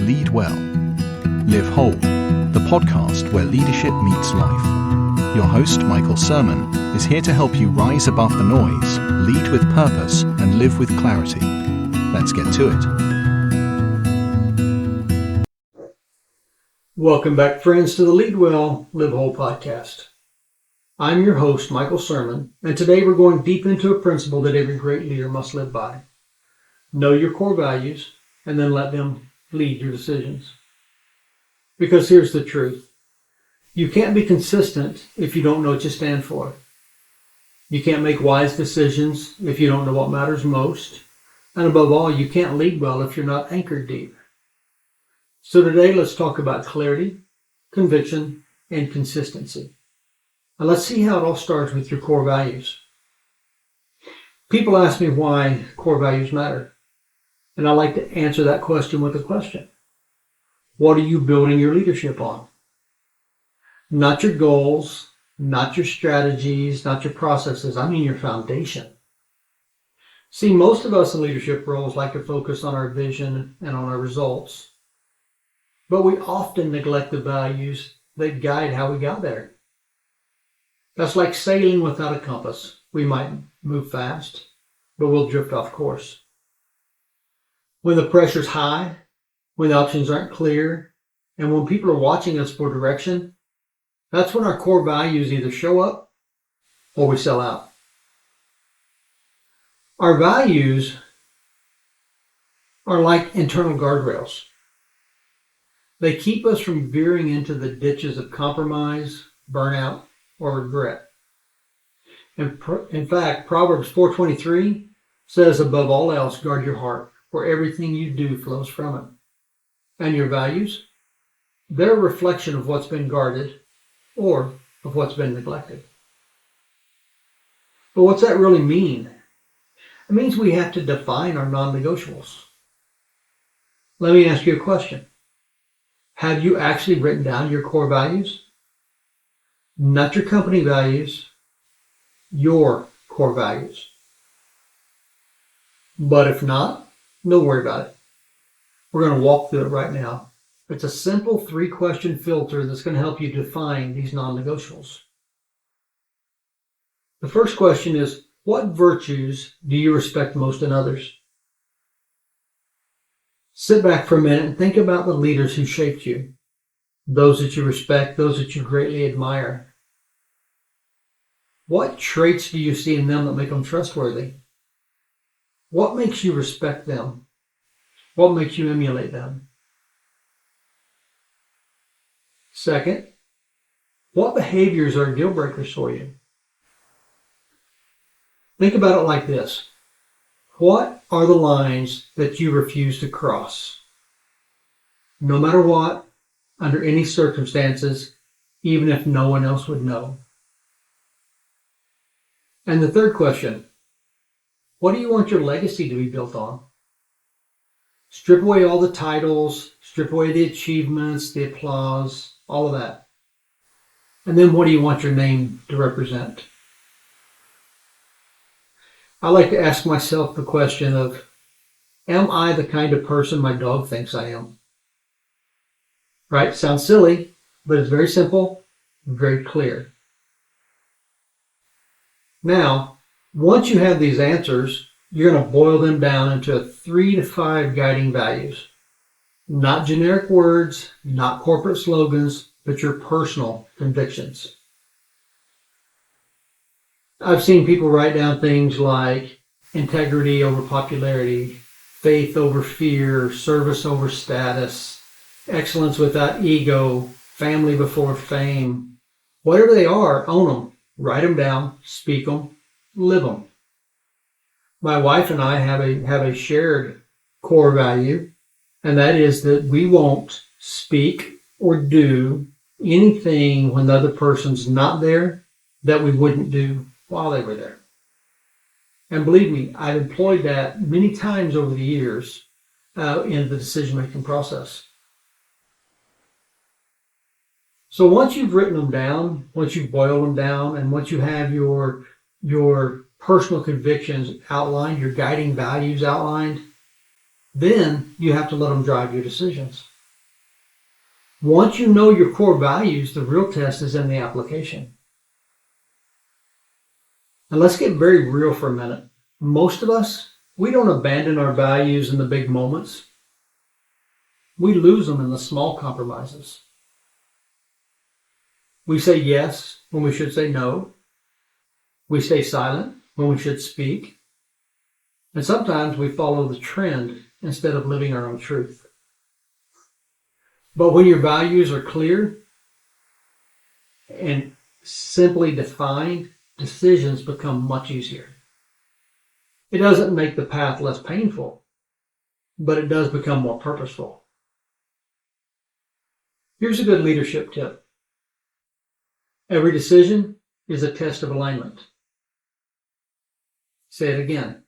Lead Well, Live Whole, the podcast where leadership meets life. Your host, Michael Sirmon, is here to help you rise above the noise, lead with purpose, and live with clarity. Let's get to it. Welcome back, friends, to the Lead Well, Live Whole podcast. I'm your host, Michael Sirmon, and today we're going deep into a principle that every great leader must live by. Know your core values, and then let them lead your decisions. Because here's the truth. You can't be consistent if you don't know what you stand for. You can't make wise decisions if you don't know what matters most. And above all, you can't lead well if you're not anchored deep. So today, let's talk about clarity, conviction, and consistency. And let's see how it all starts with your core values. People ask me why core values matter. And I like to answer that question with a question. What are you building your leadership on? Not your goals, not your strategies, not your processes. I mean your foundation. See, most of us in leadership roles like to focus on our vision and on our results. But we often neglect the values that guide how we got there. That's like sailing without a compass. We might move fast, but we'll drift off course. When the pressure's high, when the options aren't clear, and when people are watching us for direction, that's when our core values either show up or we sell out. Our values are like internal guardrails. They keep us from veering into the ditches of compromise, burnout, or regret. In fact, Proverbs 4:23 says, above all else, guard your heart, for everything you do flows from it. And your values, they're a reflection of what's been guarded or of what's been neglected. But what's that really mean? It means we have to define our non-negotiables. Let me ask you a question. Have you actually written down your core values? Not your company values, your core values. But if not, don't worry about it. We're going to walk through it right now. It's a simple 3-question filter that's going to help you define these non-negotiables. The first question is, what virtues do you respect most in others? Sit back for a minute and think about the leaders who shaped you. Those that you respect, those that you greatly admire. What traits do you see in them that make them trustworthy? What makes you respect them? What makes you emulate them? Second, what behaviors are deal breakers for you? Think about it like this. What are the lines that you refuse to cross? No matter what, under any circumstances, even if no one else would know. And the third question, what do you want your legacy to be built on? Strip away all the titles, strip away the achievements, the applause, all of that. And then what do you want your name to represent? I like to ask myself the question of, am I the kind of person my dog thinks I am? Right? Sounds silly, but it's very simple, very clear. Now, once you have these answers, you're going to boil them down into 3 to 5 guiding values. Not generic words, not corporate slogans, but your personal convictions. I've seen people write down things like integrity over popularity, faith over fear, service over status, excellence without ego, family before fame. Whatever they are, own them. Write them down, speak them, live them. My wife and I have a shared core value, and that is that we won't speak or do anything when the other person's not there that we wouldn't do while they were there. And believe me, I've employed that many times over the years in the decision-making process. So once you've written them down, once you've boiled them down, and once you have your personal convictions outlined, your guiding values outlined, then you have to let them drive your decisions. Once you know your core values, the real test is in the application. And let's get very real for a minute. Most of us, we don't abandon our values in the big moments. We lose them in the small compromises. We say yes when we should say no. We stay silent when we should speak. And sometimes we follow the trend instead of living our own truth. But when your values are clear and simply defined, decisions become much easier. It doesn't make the path less painful, but it does become more purposeful. Here's a good leadership tip. Every decision is a test of alignment. Say it again.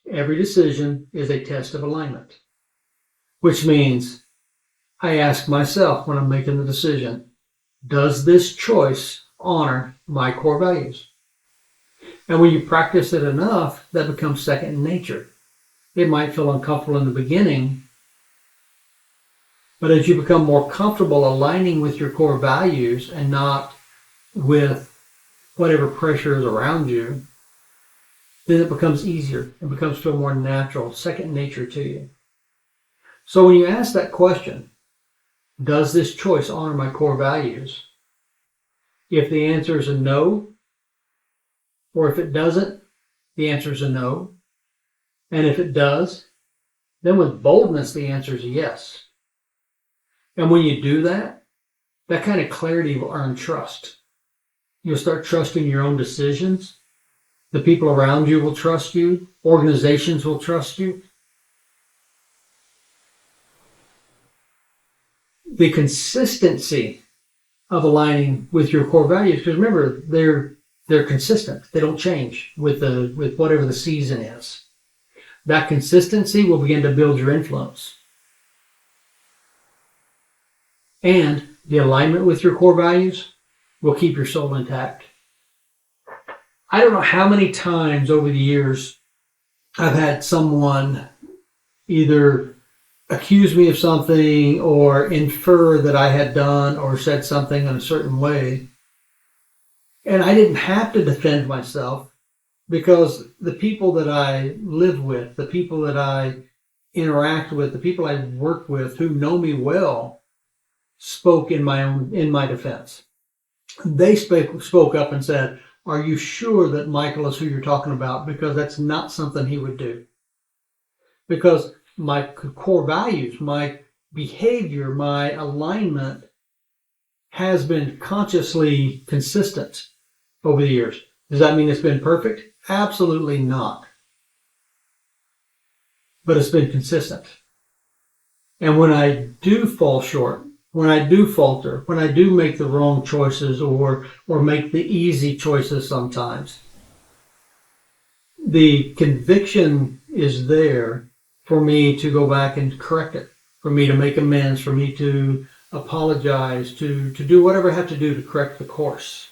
Every decision is a test of alignment, which means I ask myself when I'm making the decision, does this choice honor my core values? And when you practice it enough, that becomes second nature. It might feel uncomfortable in the beginning, but as you become more comfortable aligning with your core values and not with whatever pressure is around you, then it becomes easier. It becomes feel more natural, second nature to you. So when you ask that question, does this choice honor my core values? If the answer is a no, or if it doesn't, the answer is a no. And if it does, then with boldness, the answer is a yes. And when you do that, that kind of clarity will earn trust. You'll start trusting your own decisions. The people around you will trust you. Organizations will trust you. The consistency of aligning with your core values, because remember, they're consistent. They don't change with whatever the season is. That consistency will begin to build your influence. And the alignment with your core values will keep your soul intact. I don't know how many times over the years I've had someone either accuse me of something or infer that I had done or said something in a certain way. And I didn't have to defend myself because the people that I live with, the people that I interact with, the people I work with who know me well spoke in my defense. They spoke up and said, "Are you sure that Michael is who you're talking about? Because that's not something he would do." Because my core values, my behavior, my alignment has been consciously consistent over the years. Does that mean it's been perfect? Absolutely not. But it's been consistent. And when I do fall short, when I do falter, when I do make the wrong choices or make the easy choices sometimes, the conviction is there for me to go back and correct it, for me to make amends, for me to apologize, to do whatever I have to do to correct the course.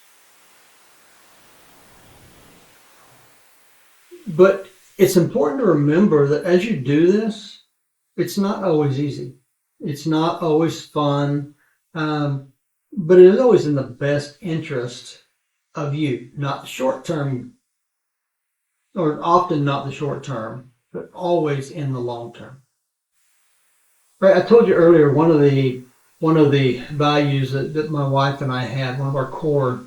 But it's important to remember that as you do this, it's not always easy. It's not always fun, but it is always in the best interest of you, not the short term, or often not the short term, but always in the long term. Right? I told you earlier, one of the values that my wife and I had, one of our core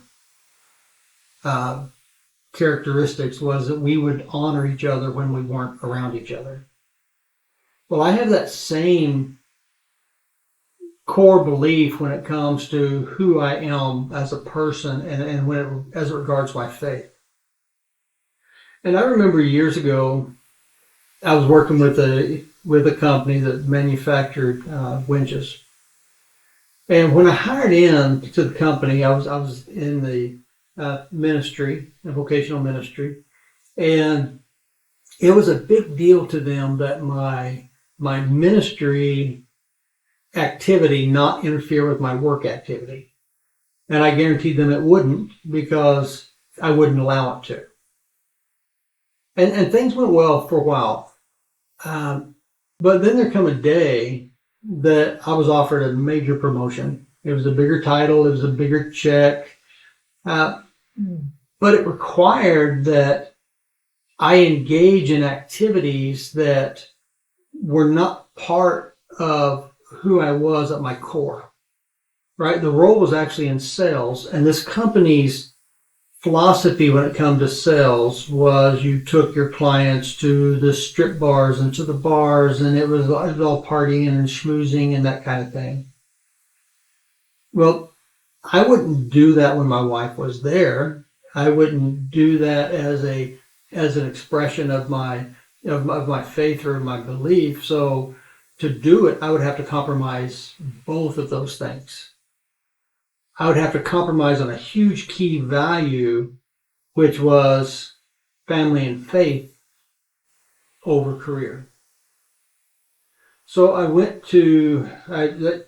characteristics was that we would honor each other when we weren't around each other. Well, I have that same core belief when it comes to who I am as a person and as it regards my faith. And I remember years ago, I was working with a company that manufactured winches. And when I hired in to the company, I was in the ministry, the vocational ministry, and it was a big deal to them that my ministry activity not interfere with my work activity. And I guaranteed them it wouldn't because I wouldn't allow it to. And things went well for a while. But then there come a day that I was offered a major promotion. It was a bigger title. It was a bigger check. But it required that I engage in activities that were not part of who I was at my core, right? The role was actually in sales, and this company's philosophy when it comes to sales was you took your clients to the strip bars and to the bars, and it was all partying and schmoozing and that kind of thing. Well, I wouldn't do that when my wife was there. I wouldn't do that as an expression of my faith or my belief. So to do it, I would have to compromise both of those things. I would have to compromise on a huge key value, which was family and faith over career. So I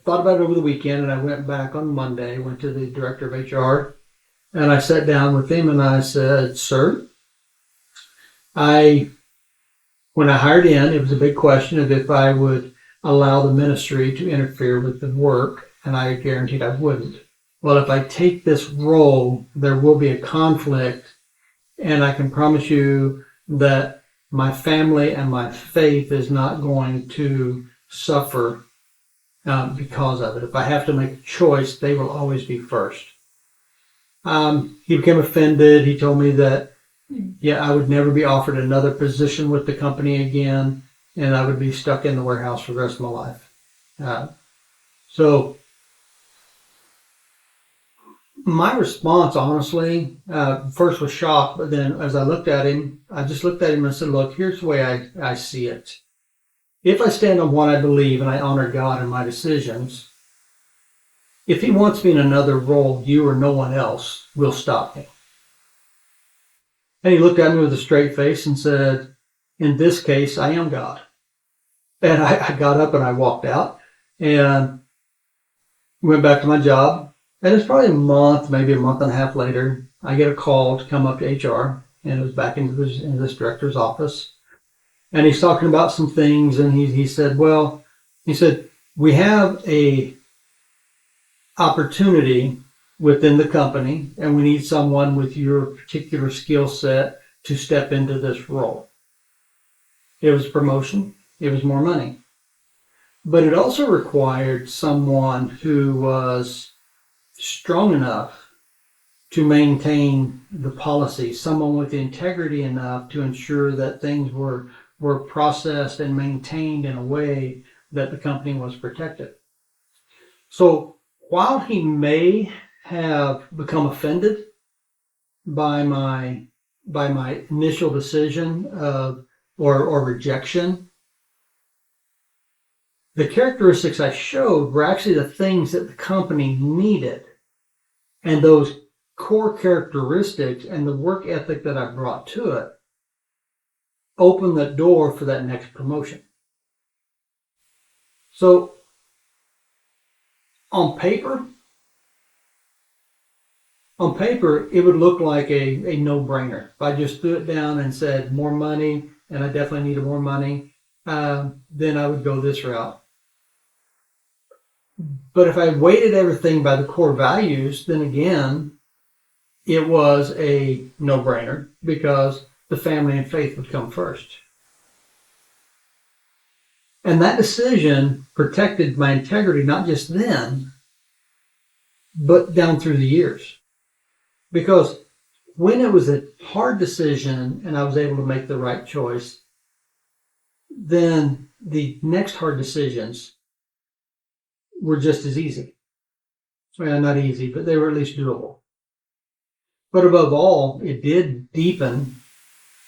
thought about it over the weekend, and I went back on Monday, went to the director of HR, and I sat down with him and I said, "Sir, when I hired in, it was a big question of if I would allow the ministry to interfere with the work, and I guaranteed I wouldn't. Well, if I take this role, there will be a conflict, and I can promise you that my family and my faith is not going to suffer because of it. If I have to make a choice, they will always be first." He became offended. He told me that, I would never be offered another position with the company again, and I would be stuck in the warehouse for the rest of my life. So my response, honestly, first was shock, but then as I looked at him, I just looked at him and said, "Look, here's the way I see it. If I stand on what I believe and I honor God in my decisions, if he wants me in another role, you or no one else will stop me." And he looked at me with a straight face and said, "In this case, I am God." And I got up and I walked out and went back to my job. And it's probably a month, maybe a month and a half later, I get a call to come up to HR, and it was back into this director's office. And he's talking about some things, and he said, "We have a opportunity within the company, and we need someone with your particular skill set to step into this role." It was promotion. It was more money. But it also required someone who was strong enough to maintain the policy, someone with integrity enough to ensure that things were processed and maintained in a way that the company was protected. So while he may have become offended by my initial decision or rejection, the characteristics I showed were actually the things that the company needed. And those core characteristics and the work ethic that I brought to it opened the door for that next promotion. So on paper, it would look like a no-brainer. If I just threw it down and said more money, and I definitely needed more money, then I would go this route. But if I weighted everything by the core values, then again, it was a no-brainer because the family and faith would come first. And that decision protected my integrity, not just then, but down through the years. Because when it was a hard decision and I was able to make the right choice, then the next hard decisions were just as easy. Well, not easy, but they were at least doable. But above all, it did deepen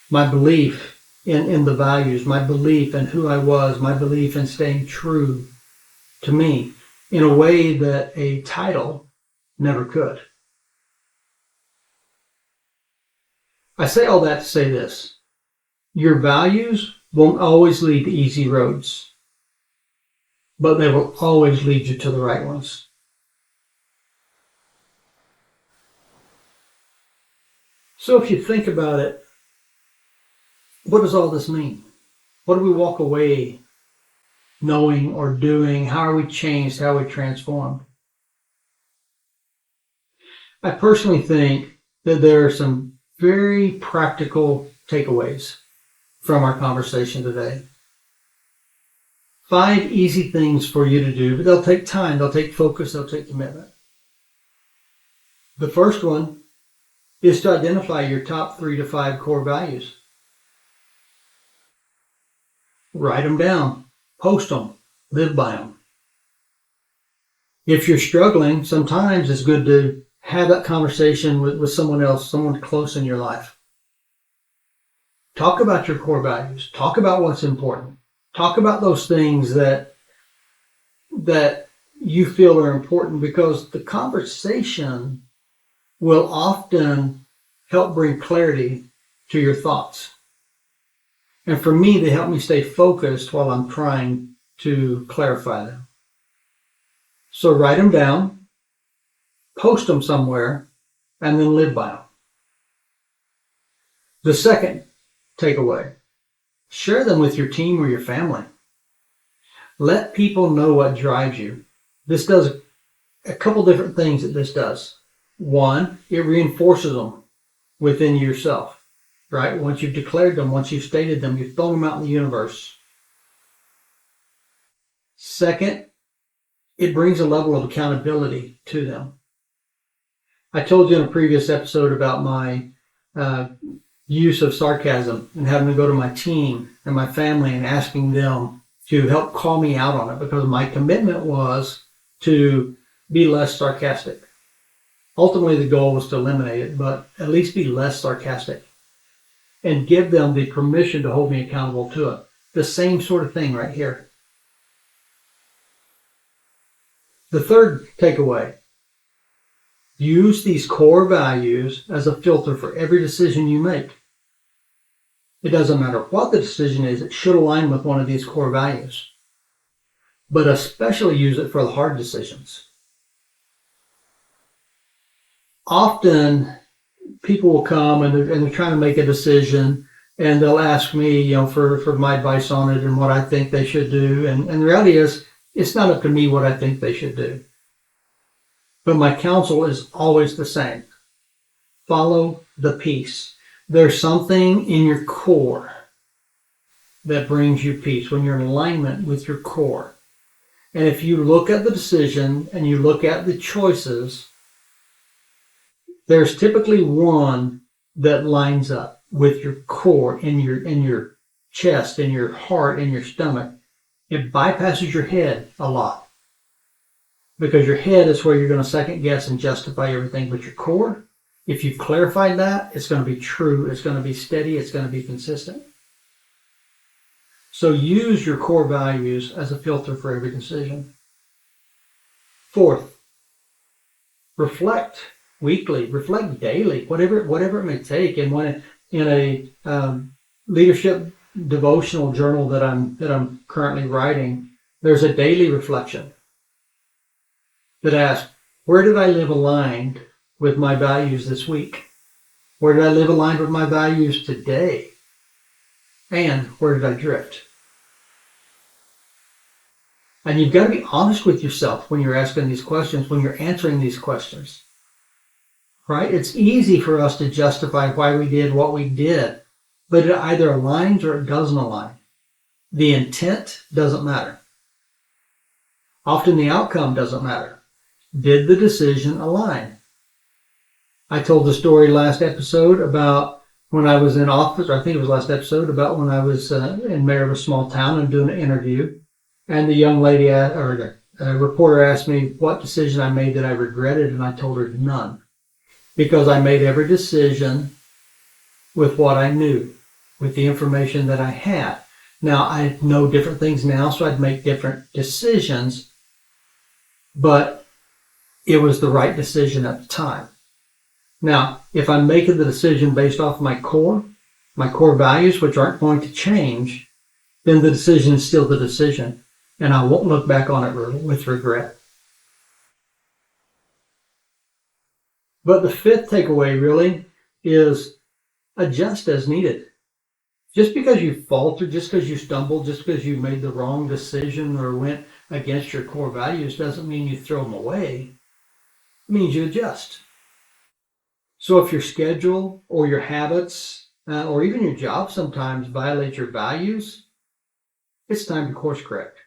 my belief in the values, my belief in who I was, my belief in staying true to me in a way that a title never could. I say all that to say this. Your values won't always lead to easy roads, but they will always lead you to the right ones. So if you think about it, what does all this mean? What do we walk away knowing or doing? How are we changed? How are we transformed? I personally think that there are some very practical takeaways from our conversation today. 5 easy things for you to do, but they'll take time, they'll take focus, they'll take commitment. The first one is to identify your top 3 to 5 core values. Write them down, post them, live by them. If you're struggling, sometimes it's good to have that conversation with someone else, someone close in your life. Talk about your core values. Talk about what's important. Talk about those things that you feel are important, because the conversation will often help bring clarity to your thoughts. And for me, they help me stay focused while I'm trying to clarify them. So write them down, post them somewhere, and then live by them. The second takeaway, share them with your team or your family. Let people know what drives you. This does a couple different things that this does. One, it reinforces them within yourself, right? Once you've declared them, once you've stated them, you've thrown them out in the universe. Second, it brings a level of accountability to them. I told you in a previous episode about my use of sarcasm and having to go to my team and my family and asking them to help call me out on it, because my commitment was to be less sarcastic. Ultimately, the goal was to eliminate it, but at least be less sarcastic and give them the permission to hold me accountable to it. The same sort of thing right here. The third takeaway, use these core values as a filter for every decision you make. It doesn't matter what the decision is, it should align with one of these core values. But especially use it for the hard decisions. Often, people will come and they're trying to make a decision, and they'll ask me, for my advice on it and what I think they should do. And the reality is, it's not up to me what I think they should do. But my counsel is always the same. Follow the peace. There's something in your core that brings you peace when you're in alignment with your core. And if you look at the decision and you look at the choices, there's typically one that lines up with your core, in your chest, in your heart, in your stomach. It bypasses your head a lot, because your head is where you're going to second guess and justify everything. But your core, if you've clarified that, it's going to be true, it's going to be steady, it's going to be consistent. So use your core values as a filter for every decision. Fourth, reflect weekly, reflect daily, whatever it may take. And when in a leadership devotional journal that I'm currently writing, there's a daily reflection that asks, where did I live aligned with my values this week? Where did I live aligned with my values today? And where did I drift? And you've got to be honest with yourself when you're asking these questions, when you're answering these questions. Right? It's easy for us to justify why we did what we did, but it either aligns or it doesn't align. The intent doesn't matter. Often the outcome doesn't matter. Did the decision align? I told the story last episode about when I was in office, or I think it was last episode, about when I was in mayor of a small town and doing an interview. And the young lady, or the reporter, asked me what decision I made that I regretted, and I told her none. Because I made every decision with what I knew, with the information that I had. Now, I know different things now, so I'd make different decisions, but it was the right decision at the time. Now, if I'm making the decision based off my core values, which aren't going to change, then the decision is still the decision, and I won't look back on it with regret. But the fifth takeaway really is adjust as needed. Just because you faltered, just because you stumbled, just because you made the wrong decision or went against your core values doesn't mean you throw them away. It means you adjust. So if your schedule or your habits or even your job sometimes violate your values, it's time to course correct.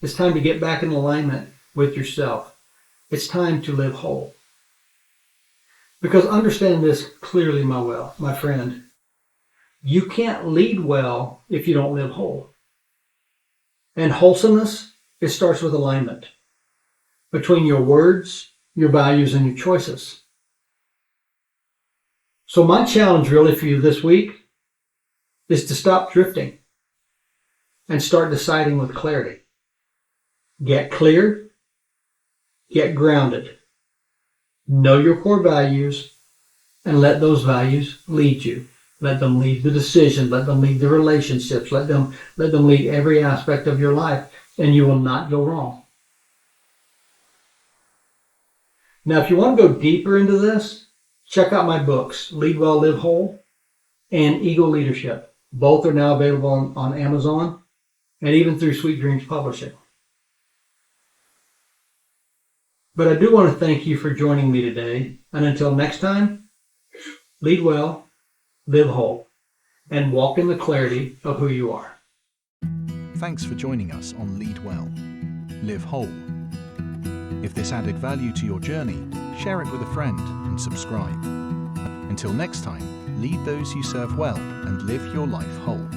It's time to get back in alignment with yourself. It's time to live whole. Because understand this clearly, my friend. You can't lead well if you don't live whole. And wholesomeness, it starts with alignment between your words, your values, and your choices. So my challenge really for you this week is to stop drifting and start deciding with clarity. Get clear, get grounded, know your core values, and let those values lead you. Let them lead the decision, let them lead the relationships, let them lead every aspect of your life, and you will not go wrong. Now, if you want to go deeper into this, check out my books, Lead Well, Live Whole, and Ego Leadership. Both are now available on Amazon and even through Sweet Dreams Publishing. But I do want to thank you for joining me today. And until next time, lead well, live whole, and walk in the clarity of who you are. Thanks for joining us on Lead Well, Live Whole. If this added value to your journey, share it with a friend and subscribe. Until next time, lead those you serve well and live your life whole.